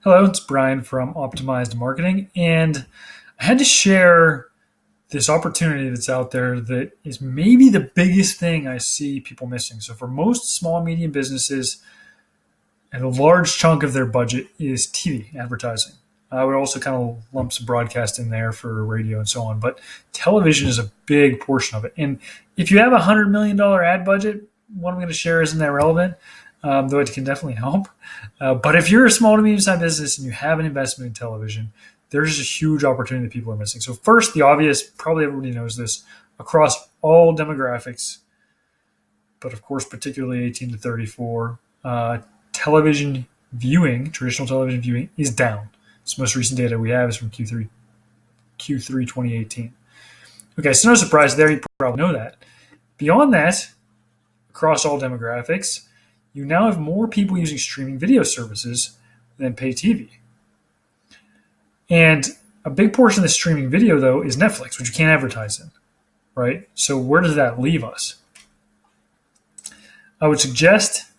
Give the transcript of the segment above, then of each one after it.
Hello, it's Brian from Optimized Marketing, and I had to share this opportunity that's out there that is maybe the biggest thing I see people missing. So, for most small and medium businesses, and a large chunk of their budget is TV advertising. I would also kind of lump some broadcast in there for radio and so on, but television is a big portion of it. And if you have $100 million ad budget, what I'm going to share isn't that relevant, though it can definitely help. But if you're a small to medium-sized business and you have an investment in television, there's a huge opportunity that people are missing. So first, the obvious, probably everybody knows this, across all demographics, but of course, particularly 18 to 34, television viewing, traditional television viewing, is down. This most recent data we have is from Q3 2018. Okay, so no surprise there. You probably know that. Beyond that, across all demographics, you now have more people using streaming video services than pay TV. And a big portion of the streaming video, though, is Netflix, which you can't advertise in, right? So where does that leave us? I would suggest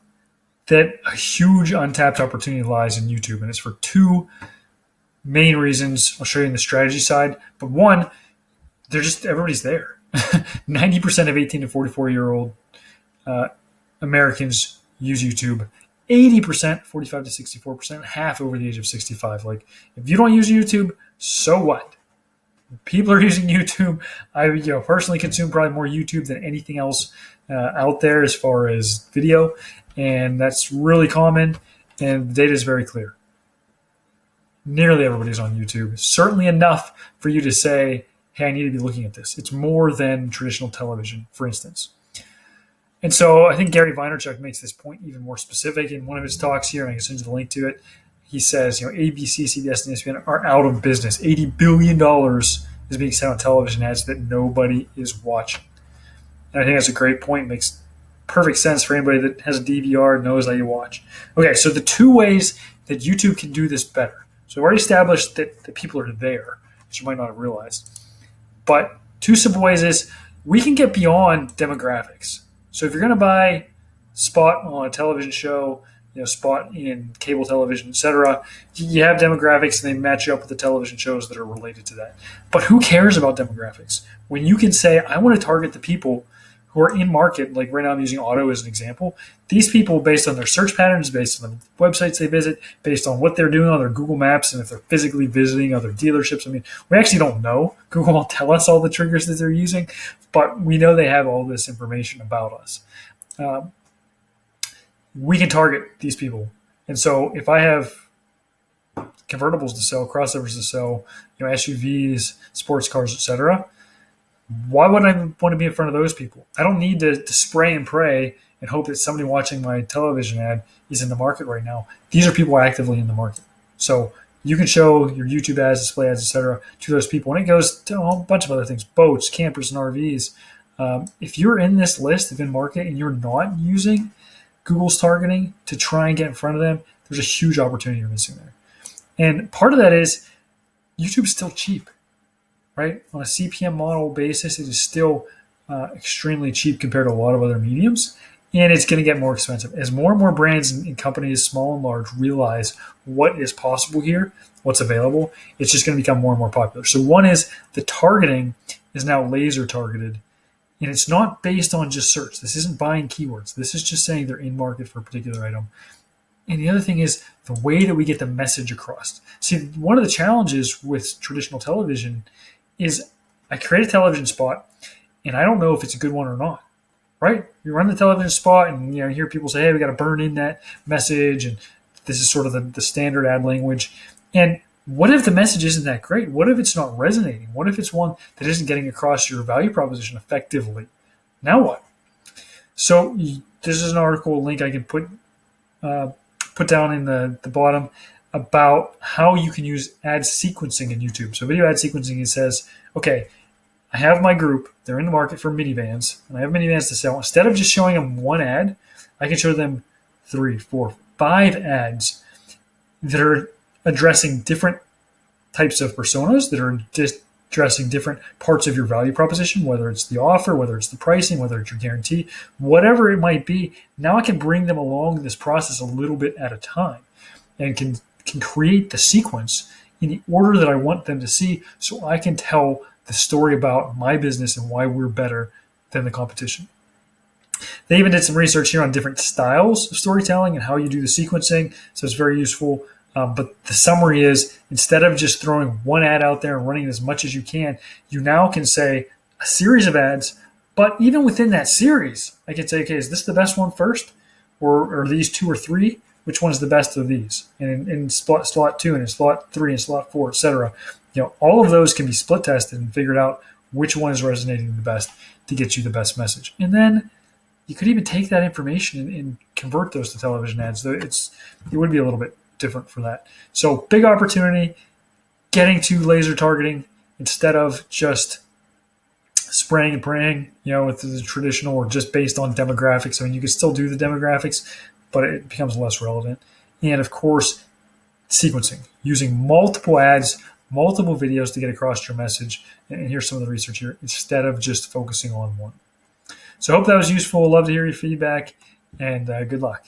that a huge untapped opportunity lies in YouTube, and it's for two main reasons. I'll show you in the strategy side. But one, everybody's there. 90% of 18 to 44-year-old Americans use YouTube. 80%, 45 to 64%, half over the age of 65. Like, if you don't use YouTube, so what? People are using YouTube. I personally consume probably more YouTube than anything else out there as far as video, and that's really common, and the data is very clear. Nearly everybody's on YouTube. Certainly enough for you to say, hey, I need to be looking at this. It's more than traditional television, for instance. And so I think Gary Vaynerchuk makes this point even more specific in one of his talks here, and I can send you the link to it. He says, ABC, CBS, and ESPN are out of business. $80 billion is being spent on television ads that nobody is watching. And I think that's a great point. It makes perfect sense for anybody that has a DVR and knows how you watch. Okay, so the two ways that YouTube can do this better. So we've already established that the people are there, which you might not have realized. But two simple ways is we can get beyond demographics. So if you're going to buy spot on a television show, spot in cable television, etc., you have demographics and they match you up with the television shows that are related to that. But who cares about demographics? When you can say, I want to target the people who are in market, like right now I'm using auto as an example. These people, based on their search patterns, based on the websites they visit, based on what they're doing on their Google Maps, and if they're physically visiting other dealerships. I mean, we actually don't know. Google won't tell us all the triggers that they're using, but we know they have all this information about us. We can target these people. And so if I have convertibles to sell, crossovers to sell, SUVs, sports cars, etc., why would I want to be in front of those people? I don't need to spray and pray and hope that somebody watching my television ad is in the market right now. These are people actively in the market. So you can show your YouTube ads, display ads, etc., to those people. And it goes to a whole bunch of other things, boats, campers, and RVs. If you're in this list of in market and you're not using Google's targeting to try and get in front of them, there's a huge opportunity you're missing there. And part of that is YouTube's still cheap. Right? On a CPM model basis, it is still extremely cheap compared to a lot of other mediums, and it's going to get more expensive. As more and more brands and companies, small and large, realize what is possible here, what's available, it's just going to become more and more popular. So one is the targeting is now laser targeted, and it's not based on just search. This isn't buying keywords. This is just saying they're in market for a particular item. And the other thing is the way that we get the message across. See, one of the challenges with traditional television is I create a television spot and I don't know if it's a good one or not, right? You run the television spot and you hear people say, hey, we got to burn in that message. And this is sort of the standard ad language. And what if the message isn't that great? What if it's not resonating? What if it's one that isn't getting across your value proposition effectively? Now what? So this is an article link I can put down in the bottom about how you can use ad sequencing in YouTube. So video ad sequencing, it says, okay, I have my group. They're in the market for minivans, and I have minivans to sell. Instead of just showing them one ad, I can show them 3, 4, 5 ads that are addressing different types of personas, that are just addressing different parts of your value proposition, whether it's the offer, whether it's the pricing, whether it's your guarantee, whatever it might be. Now I can bring them along this process a little bit at a time and can can create the sequence in the order that I want them to see, so I can tell the story about my business and why we're better than the competition. They even did some research here on different styles of storytelling and how you do the sequencing, so it's very useful. But the summary is, instead of just throwing one ad out there and running as much as you can, you now can say a series of ads, but even within that series, I can say, okay, is this the best one first? Or are these two or three? Which one's the best of these? And in slot 2 and in slot 3 and slot 4, etc. All of those can be split tested and figured out which one is resonating the best to get you the best message. And then you could even take that information and convert those to television ads. It would be a little bit different for that. So big opportunity, getting to laser targeting instead of just spraying and praying, with the traditional or just based on demographics. I mean, you can still do the demographics, but it becomes less relevant. And of course, sequencing, using multiple ads, multiple videos to get across your message. And here's some of the research here, instead of just focusing on one. So I hope that was useful. Love to hear your feedback, and good luck.